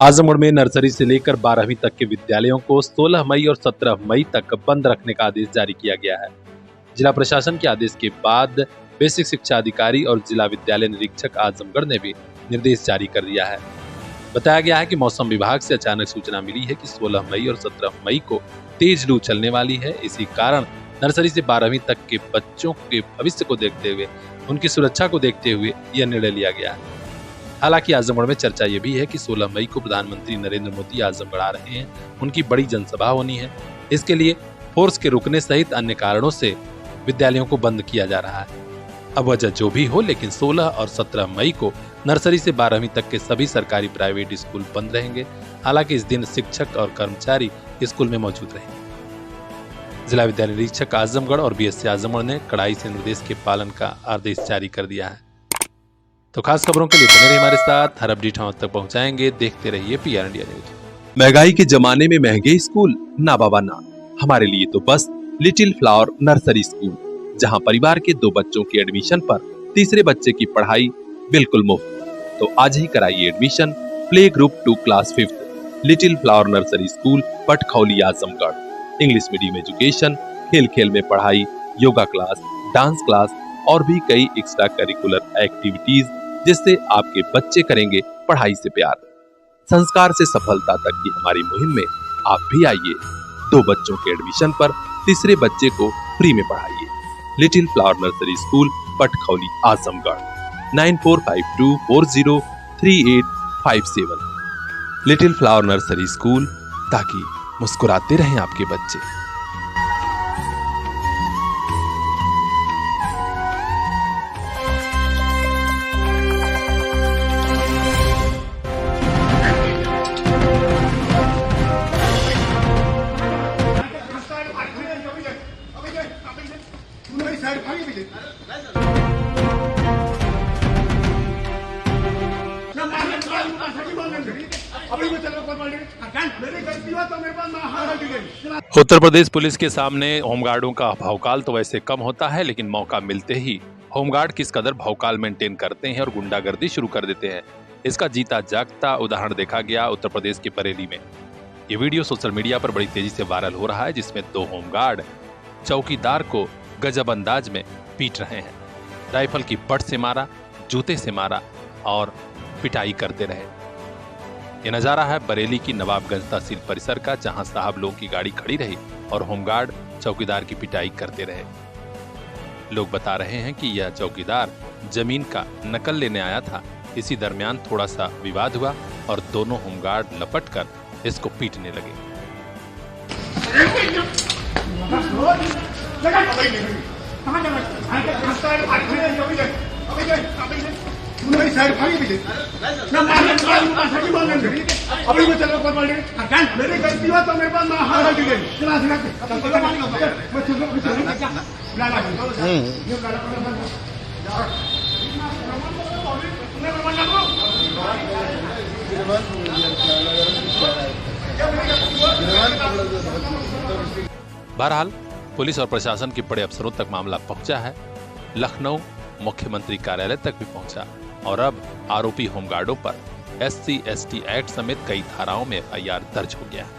आजमगढ़ में नर्सरी से लेकर 12वीं तक के विद्यालयों को 16 मई और 17 मई तक बंद रखने का आदेश जारी किया गया है। जिला प्रशासन के आदेश के बाद बेसिक शिक्षा अधिकारी और जिला विद्यालय निरीक्षक आजमगढ़ ने भी निर्देश जारी कर दिया है। बताया गया है कि मौसम विभाग से अचानक सूचना मिली है कि 16 मई और 17 मई को तेज लू चलने वाली है। इसी कारण नर्सरी से 12वीं तक के बच्चों के भविष्य को देखते हुए, उनकी सुरक्षा को देखते हुए यह निर्णय लिया गया है। हालांकि आजमगढ़ में चर्चा ये भी है कि 16 मई को प्रधानमंत्री नरेंद्र मोदी आजमगढ़ आ रहे हैं, उनकी बड़ी जनसभा होनी है। इसके लिए फोर्स के रुकने सहित अन्य कारणों से विद्यालयों को बंद किया जा रहा है। अब वजह जो भी हो, लेकिन 16 और 17 मई को नर्सरी से 12वीं तक के सभी सरकारी प्राइवेट स्कूल बंद रहेंगे। हालांकि इस दिन शिक्षक और कर्मचारी स्कूल में मौजूद रहेंगे। जिला विद्यालय निरीक्षक आजमगढ़ और बीएससी आजमगढ़ ने कड़ाई से निर्देश के पालन का आदेश जारी कर दिया है। तो खास खबरों के लिए बने रहिए हमारे साथ, हर अपडेट हम तक पहुंचाएंगे। देखते रहिए पीआर इंडिया न्यूज। महंगाई के जमाने में महंगे स्कूल ना बाबा ना, हमारे लिए तो बस लिटिल फ्लावर नर्सरी स्कूल, जहां परिवार के 2 बच्चों की एडमिशन पर तीसरे बच्चे की पढ़ाई बिल्कुल मुफ्त। तो आज ही कराइए admission play group 2 class 5 little flower nursery school Patkhauli Azamgarh. English medium education, खेल खेल में पढ़ाई, योगा क्लास, डांस क्लास और भी कई एक्स्ट्रा करिकुलर एक्टिविटीज, जिससे आपके बच्चे करेंगे पढ़ाई से प्यार। संस्कार से सफलता तक की हमारी मुहिम में आप भी आइए। 2 बच्चों के एडमिशन पर तीसरे बच्चे को फ्री में पढ़ाइए। Little flower nursery school Patkhauli Azamgarh 9452403857। Little flower nursery school, ताकि मुस्कुराते रहें आपके बच्चे। उत्तर प्रदेश पुलिस के सामने होमगार्डों का भौकाल तो वैसे कम होता है, लेकिन मौका मिलते ही होमगार्ड किस कदर भौकाल मेंटेन करते हैं और गुंडागर्दी शुरू कर देते हैं, इसका जीता जागता उदाहरण देखा गया उत्तर प्रदेश के बरेली में। ये वीडियो सोशल मीडिया पर बड़ी तेजी से वायरल हो रहा है, जिसमें 2 होमगार्ड चौकीदार को गजब अंदाज में पीट रहे हैं। राइफल की बट से मारा, जूते से मारा और पिटाई करते रहे। ये नजारा है बरेली की नवाबगंज तहसील परिसर का, जहां साहब लोगों की गाड़ी खड़ी रही और होमगार्ड चौकीदार की पिटाई करते रहे। लोग बता रहे हैं कि यह चौकीदार जमीन का नकल लेने आया था। इसी दरमियान थोड़ा सा विवाद हुआ और दोनों होमगार्ड लपटकर इसको पीटने लगे। बहरहाल पुलिस और प्रशासन के बड़े अफसरों तक मामला पहुंचा है। लखनऊ मुख्यमंत्री कार्यालय तक भी पहुंचा और अब आरोपी होमगार्डों पर SC/ST एक्ट समेत कई धाराओं में FIR दर्ज हो गया है।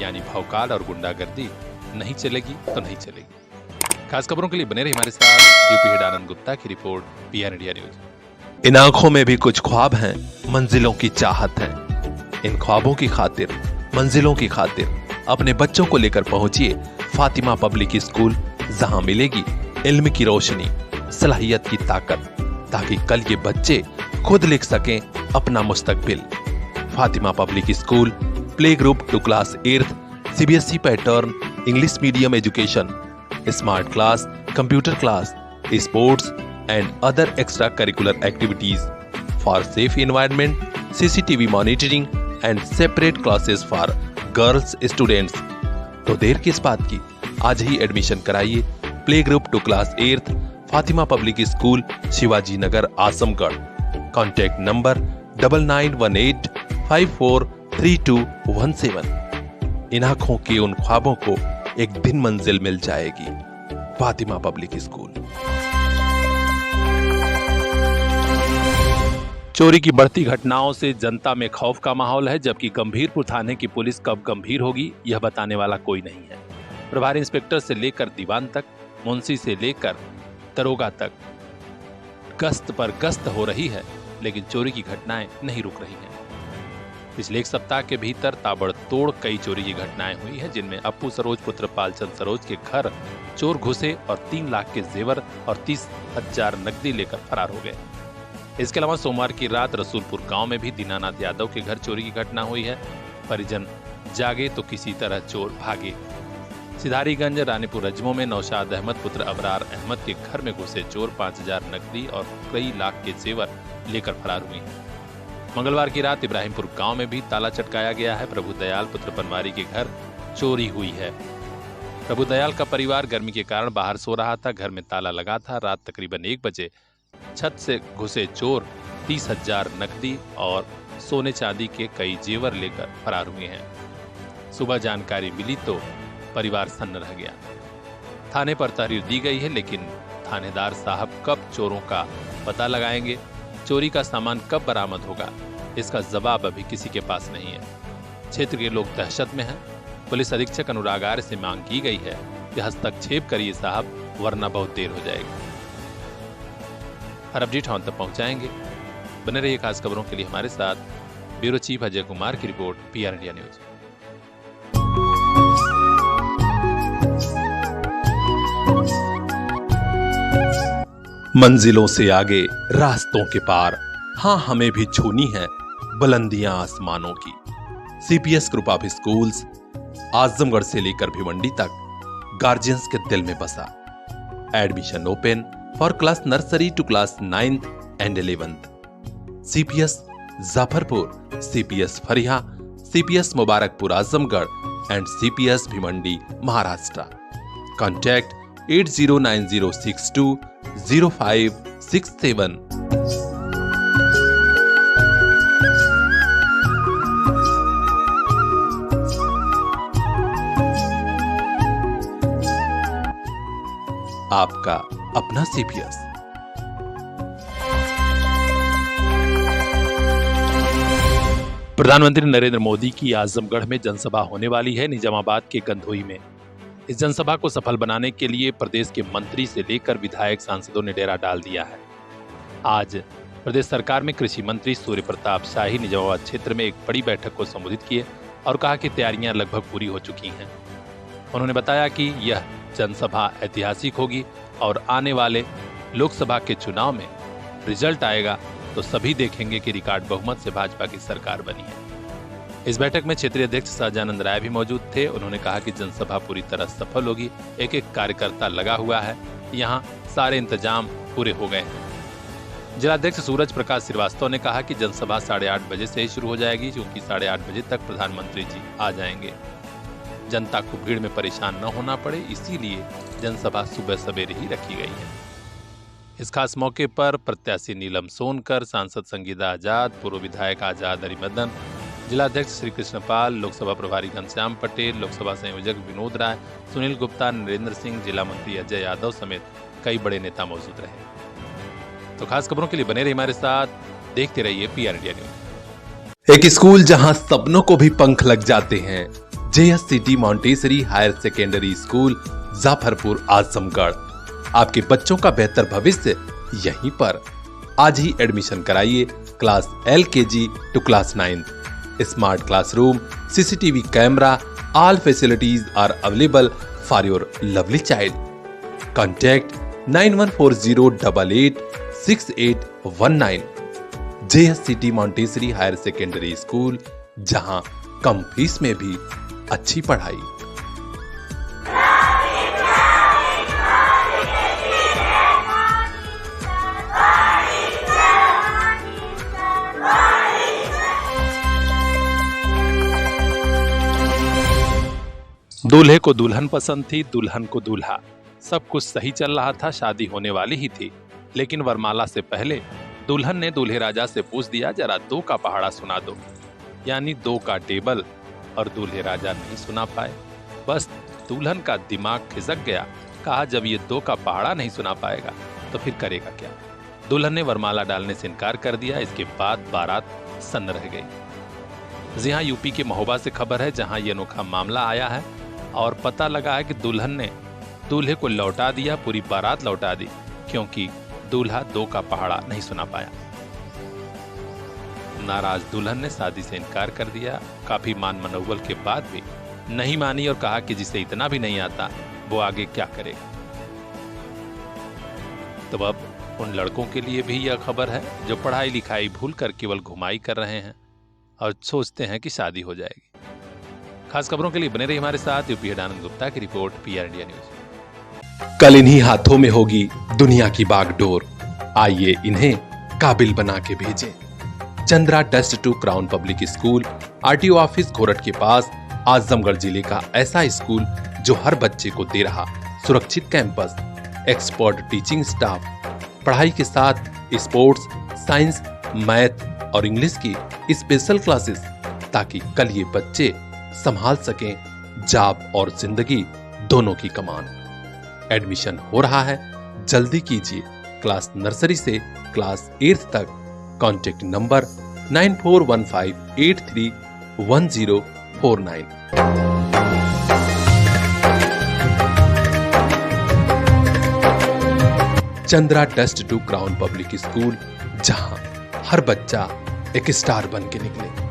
यानी भौकाल और गुंडागर्दी नहीं चलेगी तो नहीं चलेगी। खास खबरों के लिए बने रहिए हमारे साथ। यूपी हेड आनंद गुप्ता की रिपोर्ट, पीआर इंडिया न्यूज। इन आंखों में भी कुछ ख्वाब हैं, मंजिलों की चाहत है। इन ख्वाबों की खातिर, मंजिलों की खातिर अपने बच्चों को लेकर पहुंचिए फातिमा पब्लिक स्कूल, जहां मिलेगी इल्म की रोशनी, सलाहियत की ताकत, ताकि कल ये बच्चे खुद लिख सकें अपना मुस्तकबिल। Fatima public school play group 2 class 8 CBSE pattern, English medium education, smart class, computer class, sports and other extra curricular activities for safe environment, CCTV monitoring and separate classes for girls students. तो देर किस बात की, आज ही admission कराइए play group 2 class 8 Fatima public school, Shivaji Nagar, Azamgarh. Contact number 9918543217। इन आंखों के उन ख्वाबों को एक दिन मंजिल मिल जाएगी। Fatima public school. चोरी की बढ़ती घटनाओं से जनता में खौफ का माहौल है, जबकि गंभीरपुर थाने की पुलिस कब गंभीर होगी यह बताने वाला कोई नहीं है। प्रभारी इंस्पेक्टर से लेकर दीवान तक, मुंशी से लेकर दरोगा तक गश्त पर गश्त हो रही है, लेकिन चोरी की घटनाएं नहीं रुक रही हैं। पिछले एक सप्ताह के भीतर ताबड़तोड़ कई चोरी की घटनाएं हुई हैं, जिनमें अप्पू सरोज पुत्र पालचंद सरोज के घर चोर घुसे और 3 लाख के जेवर और 30,000 नकदी लेकर फरार हो गए। इसके अलावा सोमवार की रात रसूलपुर गांव में भी दीनानाथ यादव के घर चोरी की घटना हुई है। परिजन जागे तो किसी तरह चोर भागे। सिधारीगंज रानीपुर रजमो में नौशाद अहमद पुत्र अबरार अहमद के घर में घुसे चोर 5,000 नकदी और कई लाख के जेवर लेकर फरार हुए हैं। मंगलवार की रात इब्राहिमपुर गांव में भी ताला चटकाया गया है। प्रभु दयाल पुत्र पनवारी के घर चोरी हुई है। प्रभु दयाल का परिवार गर्मी के कारण बाहर सो रहा था, घर में ताला लगा था। रात तकरीबन 1 बजे छत से घुसे चोर 30,000 नकदी और सोने चांदी के कई जेवर लेकर फरार हुए हैं। सुबह जानकारी मिली तो परिवार सन्न रह गया। थाने पर तहरीर दी गई है, लेकिन थानेदार साहब कब चोरों का पता लगाएंगे, चोरी का सामान कब बरामद होगा, इसका जवाब अभी किसी के पास नहीं है। क्षेत्र के लोग दहशत में हैं। पुलिस अधीक्षक अनुराग आर्य से मांग की गई है कि हस्तक्षेप करिए साहब, वरना बहुत देर हो जाएगी। हर अपडेट हम तक पहुंचाएंगे। बने रहिए खास खबरों के लिए हमारे साथ। ब्यूरो चीफ अजय कुमार की रिपोर्ट, PR इंडिया न्यूज। मंजिलों से आगे रास्तों के पार, हाँ हमें भी छूनी है बुलंदियां आसमानों की। CPS group of schools Azamgarh से लेकर भिवंडी तक गार्जियंस के दिल में बसा। Admission open for class nursery to class 9th and 11th। CPS Jafarpur, CPS Phariya, CPS Mubarakpur Azamgarh and CPS Bhiwandi Maharashtra. Contact 8090620567। आपका अपना CPS। प्रधानमंत्री नरेंद्र मोदी की आजमगढ़ में जनसभा होने वाली है, निजामाबाद के गंधोई में। इस जनसभा को सफल बनाने के लिए प्रदेश के मंत्री से लेकर विधायक सांसदों ने डेरा डाल दिया है। आज प्रदेश सरकार में कृषि मंत्री सूर्य प्रताप शाही निजामाबाद क्षेत्र में एक बड़ी बैठक को संबोधित किए और कहा कि तैयारियां लगभग पूरी हो चुकी हैं। उन्होंने बताया कि यह जनसभा ऐतिहासिक होगी और आने वाले लोकसभा के चुनाव में रिजल्ट आएगा तो सभी देखेंगे कि रिकॉर्ड बहुमत से भाजपा की सरकार बनी है। इस बैठक में क्षेत्रीय अध्यक्ष सहजानंद राय भी मौजूद थे। उन्होंने कहा कि जनसभा पूरी तरह सफल होगी। एक एक कार्यकर्ता लगा हुआ है, यहाँ सारे इंतजाम पूरे हो गए हैं। जिलाध्यक्ष सूरज प्रकाश श्रीवास्तव ने कहा कि जनसभा 8:30 बजे से ही शुरू हो जाएगी, क्योंकि 8:30 बजे तक प्रधानमंत्री जी आ जाएंगे। जनता को भीड़ में परेशान न होना पड़े, इसीलिए जनसभा सुबह सवेरे ही रखी गई है। इस खास मौके पर प्रत्याशी नीलम सोनकर, सांसद संगीता आजाद, पूर्व विधायक आजाद हरिमदन, जिलाध्यक्ष श्री कृष्णपाल, लोकसभा प्रभारी घनश्याम पटेल, लोकसभा संयोजक विनोद राय, सुनील गुप्ता, नरेंद्र सिंह, जिला मंत्री अजय यादव समेत कई बड़े नेता मौजूद रहे। तो खास खबरों के लिए बने रहिए हमारे साथ, देखते रहिए PR इंडिया न्यूज। एक स्कूल जहां सपनों को भी पंख लग जाते हैं, JSCT Montessori higher secondary school Jafarpur Azamgarh. आपके बच्चों का बेहतर भविष्य यहीं पर। आज ही एडमिशन कराइए class LKG to class 9th। Smart classroom, CCTV camera, all facilities are available for your lovely child. Contact 9140886819। JSCT Montessori higher secondary school, जहां कम फीस में भी अच्छी पढ़ाई। दूल्हे को दुल्हन पसंद थी, दुल्हन को दूल्हा। सब कुछ सही चल रहा था, शादी होने वाली ही थी। लेकिन वरमाला से पहले दुल्हन ने दूल्हे राजा से पूछ दिया, जरा 2 का पहाड़ा सुना दो। यानी 2 का टेबल। और दूल्हे राजा नहीं सुना पाए। बस दुल्हन का दिमाग खिसक गया। कहा, जब ये 2 का पहाड़ा नहीं सुना पाएगा तो फिर करेगा क्या। दुल्हन ने वरमाला डालने से इनकार कर दिया। इसके बाद बारात सन्न रह गई। जी हाँ, यूपी के महोबा से खबर है, जहां ये अनोखा मामला आया है और पता लगा है कि दुल्हन ने दूल्हे को लौटा दिया, पूरी बारात लौटा दी, क्योंकि दूल्हा 2 का पहाड़ा नहीं सुना पाया। नाराज दुल्हन ने शादी से इनकार कर दिया। काफी मान मनोबल के बाद भी नहीं मानी और कहा कि जिसे इतना भी नहीं आता वो आगे क्या करेगा। तो अब उन लड़कों के लिए भी यह खबर है जो पढ़ाई लिखाई भूलकर केवल घुमाई कर रहे हैं और सोचते हैं कि शादी हो जाएगी। खास खबरों के लिए बने रहिए हमारे साथ। यूपी हेड आनंद गुप्ता की रिपोर्ट, PR इंडिया न्यूज। कल इन्हीं हाथों में होगी दुनिया की बागडोर। आइए इन्हें काबिल बना के भेजें। Chandra test 2 crown public school, RTO office Ghorat के पास, आजमगढ़ जिले का ऐसा स्कूल जो हर बच्चे को दे रहा सुरक्षित कैंपस, एक्सपर्ट टीचिंग स्टाफ, पढ़ाई के साथ स्पोर्ट्स, साइंस, मैथ और इंग्लिश की स्पेशल क्लासेस, ताकि कल ये बच्चे संभाल सकें जॉब और जिंदगी दोनों की कमान। एडमिशन हो रहा है, जल्दी कीजिए। क्लास नर्सरी से क्लास 8th तक। Contact number 9415831049। Chandra test 2 crown public school, जहां हर बच्चा एक स्टार बन के निकले।